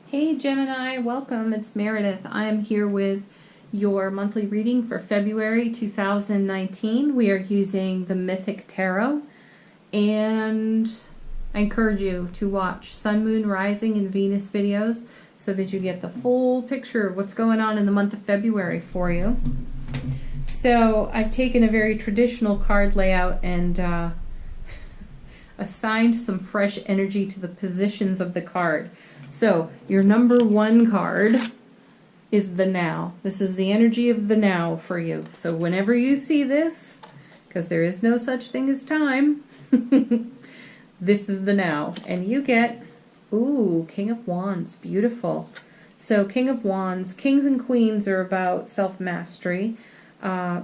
Hey Gemini, welcome. It's Meredith. I am here with your monthly reading for February 2019. We are using the Mythic Tarot, and I encourage you to watch Sun, Moon, Rising, and Venus videos so that you get the full picture of what's going on in the month of February for you. So I've taken a very traditional card layout and assigned some fresh energy to the positions of the card. So your number one card is the now. This is the energy of the now for you. So whenever you see this, because there is no such thing as time, this is the now. And you get, ooh, King of Wands, beautiful. So King of Wands, kings and queens are about self-mastery.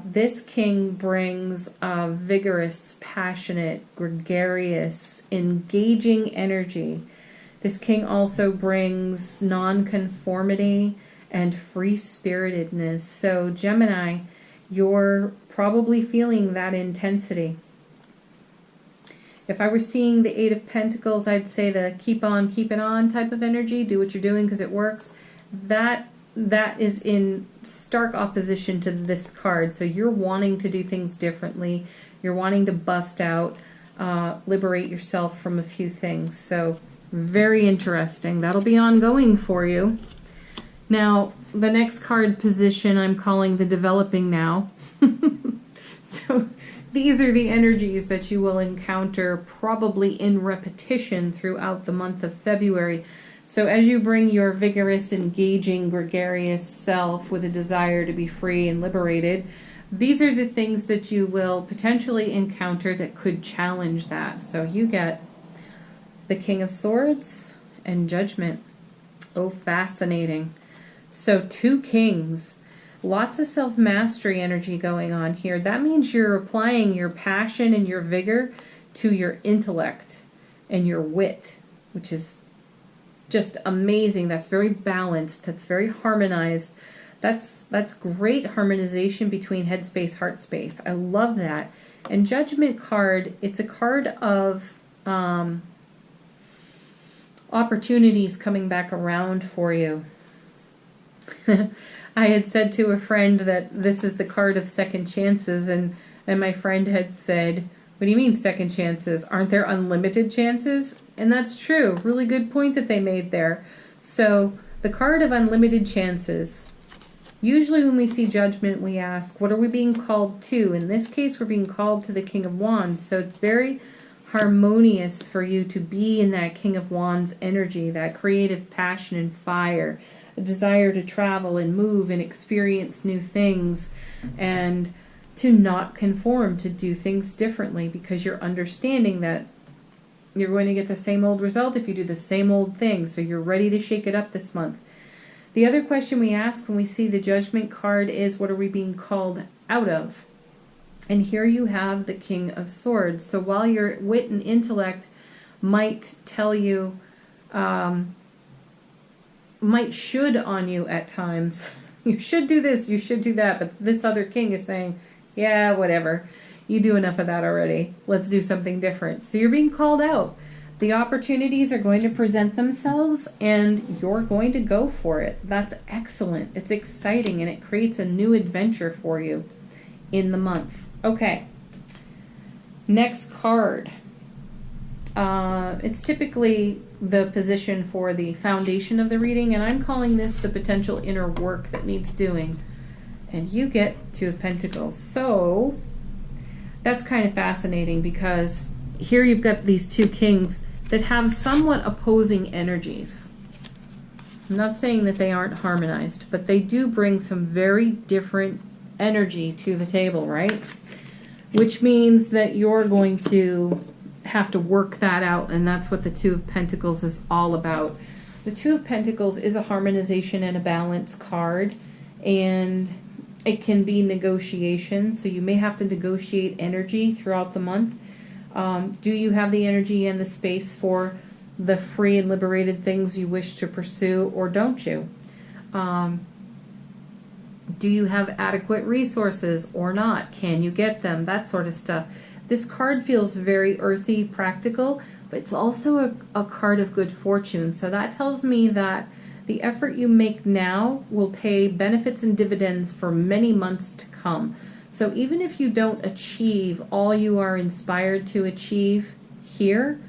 This king brings a vigorous, passionate, gregarious, engaging energy. This king also brings non-conformity and free-spiritedness. So Gemini, you're probably feeling that intensity. If I were seeing the Eight of Pentacles, I'd say the keep on, keep it on type of energy. Do what you're doing because it works. That is in stark opposition to this card. So you're wanting to do things differently. You're wanting to bust out, liberate yourself from a few things. So very interesting. That'll be ongoing for you. Now, the next card position I'm calling the developing now. So these are the energies that you will encounter probably in repetition throughout the month of February. So as you bring your vigorous, engaging, gregarious self with a desire to be free and liberated, these are the things that you will potentially encounter that could challenge that. So you get the King of Swords and Judgment. Oh, fascinating. So two kings. Lots of self-mastery energy going on here. That means you're applying your passion and your vigor to your intellect and your wit, which is just amazing. That's very balanced. That's very harmonized. That's great harmonization between head space, heart space. I love that. And Judgment card, it's a card of opportunities coming back around for you. I had said to a friend that this is the card of second chances, and my friend had said, what do you mean second chances? Aren't there unlimited chances? And that's true. Really good point that they made there. So the card of unlimited chances. Usually when we see Judgment, we ask, what are we being called to? In this case, we're being called to the King of Wands. So it's very harmonious for you to be in that King of Wands energy, that creative passion and fire, a desire to travel and move and experience new things, and to not conform, to do things differently, because you're understanding that you're going to get the same old result if you do the same old thing. So you're ready to shake it up this month. The other question we ask when we see the Judgment card is, what are we being called out of? And here you have the King of Swords. So while your wit and intellect might tell you, might should on you at times, you should do this, you should do that, but this other king is saying, yeah, whatever. You do enough of that already. Let's do something different. So you're being called out. The opportunities are going to present themselves and you're going to go for it. That's excellent. It's exciting and it creates a new adventure for you in the month. Okay. Next card. It's typically the position for the foundation of the reading, and I'm calling this the potential inner work that needs doing. And you get Two of Pentacles. So that's kind of fascinating because here you've got these two kings that have somewhat opposing energies. I'm not saying that they aren't harmonized, but they do bring some very different energy to the table, right? Which means that you're going to have to work that out, and that's what the Two of Pentacles is all about. The Two of Pentacles is a harmonization and a balance card, and it can be negotiation, so you may have to negotiate energy throughout the month. Do you have the energy and the space for the free and liberated things you wish to pursue, or don't you? Do you have adequate resources or not? Can you get them? That sort of stuff. This card feels very earthy, practical, but it's also a card of good fortune. So that tells me that The effort you make now will pay benefits and dividends for many months to come. So even if you don't achieve all you are inspired to achieve here,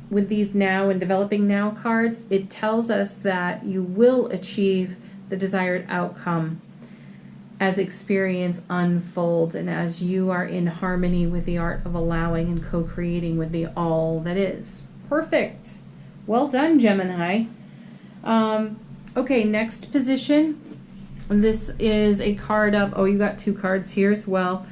with these now and developing now cards, it tells us that you will achieve the desired outcome as experience unfolds and as you are in harmony with the art of allowing and co-creating with the all that is. Perfect. Well done, Gemini. Okay, next position. This is a card of, oh, you got two cards here as well.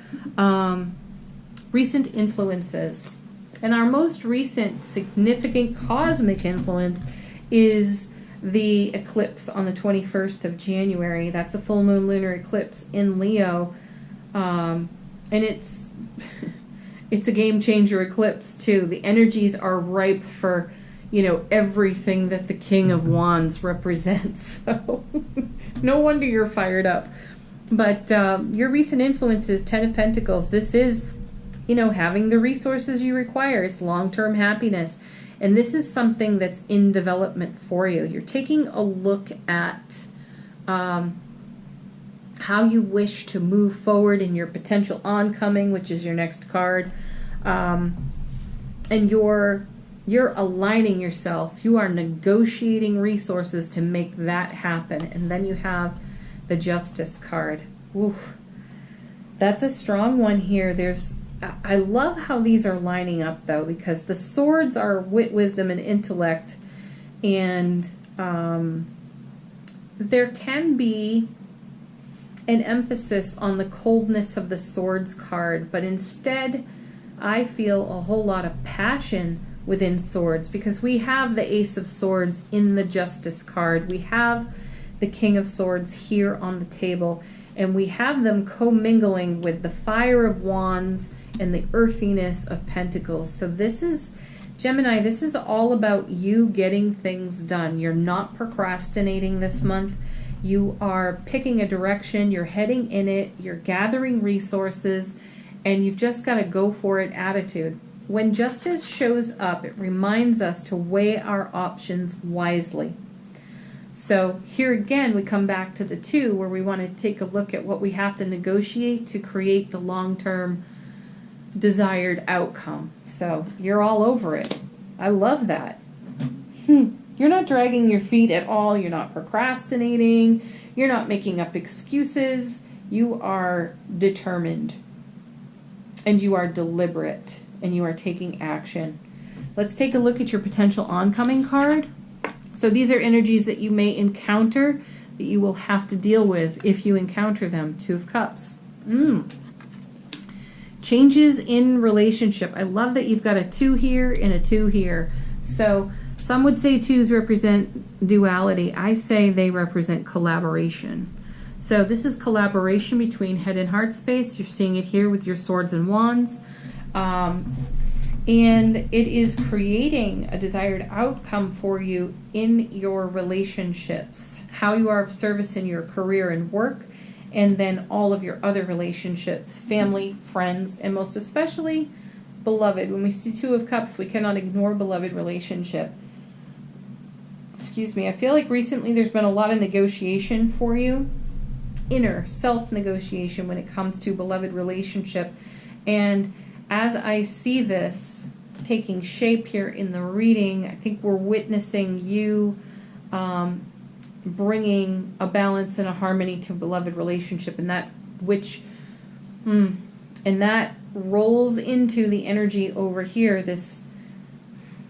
Recent influences. And our most recent significant cosmic influence is the eclipse on the 21st of January. That's a full moon lunar eclipse in Leo. And it's it's a game changer eclipse too. The energies are ripe for, you know, everything that the King of Wands represents. So no wonder you're fired up. But your recent influences, Ten of Pentacles, this is, you know, having the resources you require. It's long-term happiness. And this is something that's in development for you. You're taking a look at how you wish to move forward in your potential oncoming, which is your next card. And you're aligning yourself. You are negotiating resources to make that happen. And then you have the Justice card. Oof. That's a strong one here. I love how these are lining up, though, because the swords are wit, wisdom, and intellect, and there can be an emphasis on the coldness of the swords card, but instead I feel a whole lot of passion within swords, because we have the Ace of Swords in the Justice card. We have the King of Swords here on the table, and we have them commingling with the Fire of Wands and the earthiness of Pentacles. So this is, Gemini, this is all about you getting things done. You're not procrastinating this month. You are picking a direction, you're heading in it, you're gathering resources, and you've just got a go for it attitude. When justice shows up, it reminds us to weigh our options wisely. So here again, we come back to the two, where we want to take a look at what we have to negotiate to create the long-term desired outcome. So you're all over it. I love that. You're not dragging your feet at all. You're not procrastinating. You're not making up excuses. You are determined. And you are deliberate. And you are taking action. Let's take a look at your potential oncoming card. So these are energies that you may encounter, that you will have to deal with if you encounter them. Two of Cups. Changes in relationship. I love that you've got a 2 here and a 2 here. So some would say 2s represent duality. I say they represent collaboration. So this is collaboration between head and heart space. You're seeing it here with your swords and wands. And it is creating a desired outcome for you in your relationships. How you are of service in your career and work, and then all of your other relationships, family, friends, and most especially beloved. When we see 2 of Cups, we cannot ignore beloved relationship. Excuse me. I feel like recently there's been a lot of negotiation for you, inner self-negotiation when it comes to beloved relationship. And as I see this taking shape here in the reading, I think we're witnessing you bringing a balance and a harmony to a beloved relationship, and that rolls into the energy over here, this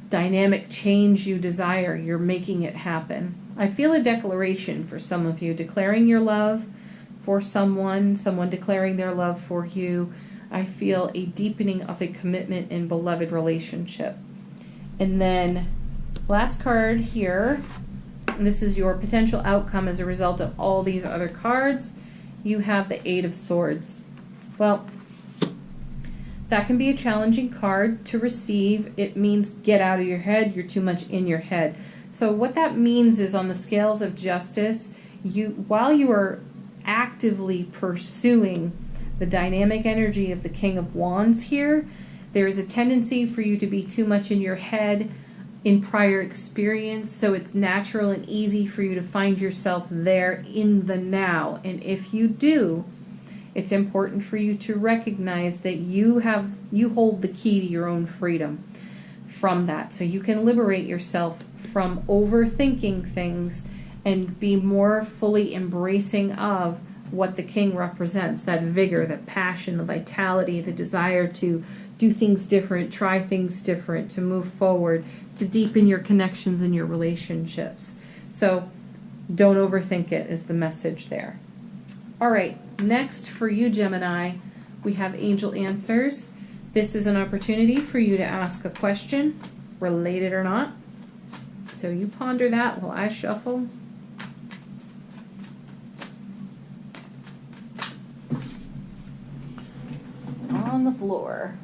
dynamic change you desire. You're making it happen. I feel a declaration for some of you, declaring your love for someone declaring their love for you. I feel a deepening of a commitment in beloved relationship. And then last card here, and this is your potential outcome as a result of all these other cards. You have the 8 of Swords. Well, that can be a challenging card to receive. It means get out of your head. You're too much in your head. So what that means is, on the scales of justice, while you are actively pursuing the dynamic energy of the King of Wands here, there is a tendency for you to be too much in your head in prior experience, so it's natural and easy for you to find yourself there in the now. And if you do, it's important for you to recognize that you hold the key to your own freedom from that. So you can liberate yourself from overthinking things and be more fully embracing of what the king represents, that vigor, that passion, the vitality, the desire to do things different, try things different, to move forward, to deepen your connections and your relationships. So don't overthink it is the message there. All right, next for you, Gemini, we have Angel Answers. This is an opportunity for you to ask a question, related or not. So you ponder that while I shuffle. On the floor.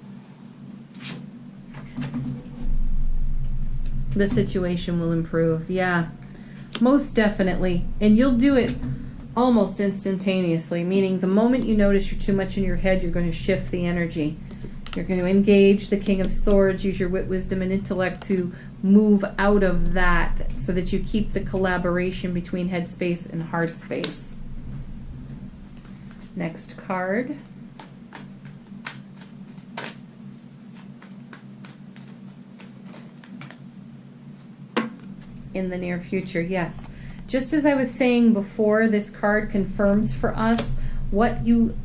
The situation will improve. Yeah, most definitely. And you'll do it almost instantaneously, meaning the moment you notice you're too much in your head, you're going to shift the energy. You're going to engage the King of Swords, use your wit, wisdom, and intellect to move out of that so that you keep the collaboration between head space and heart space. Next card. In the near future, yes. Just as I was saying before, this card confirms for us what you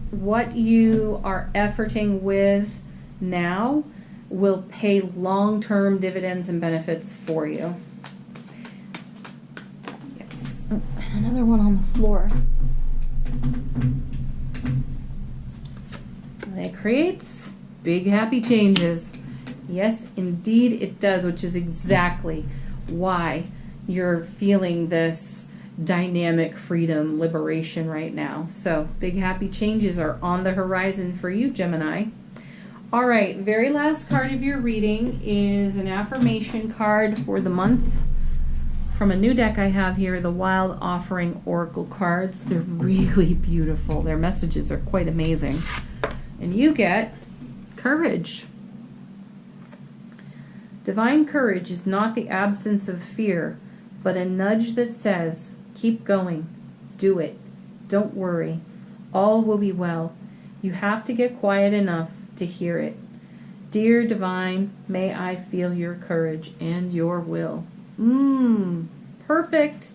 are efforting with now will pay long-term dividends and benefits for you. Yes. Oh, and another one on the floor. And it creates big happy changes. Yes, indeed it does, which is exactly why you're feeling this dynamic freedom, liberation right now. So big happy changes are on the horizon for you, Gemini. All right, very last card of your reading is an affirmation card for the month from a new deck I have here, the Wild Offering Oracle cards. They're really beautiful. Their messages are quite amazing. And you get courage. Divine courage is not the absence of fear, but a nudge that says, keep going, do it, don't worry, all will be well. You have to get quiet enough to hear it. Dear Divine, may I feel your courage and your will. Perfect.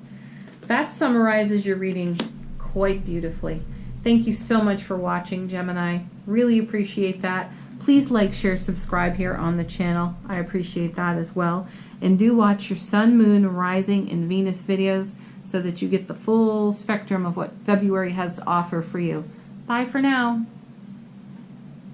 That summarizes your reading quite beautifully. Thank you so much for watching, Gemini. Really appreciate that. Please like, share, subscribe here on the channel. I appreciate that as well. And do watch your Sun, Moon, Rising, and Venus videos so that you get the full spectrum of what February has to offer for you. Bye for now.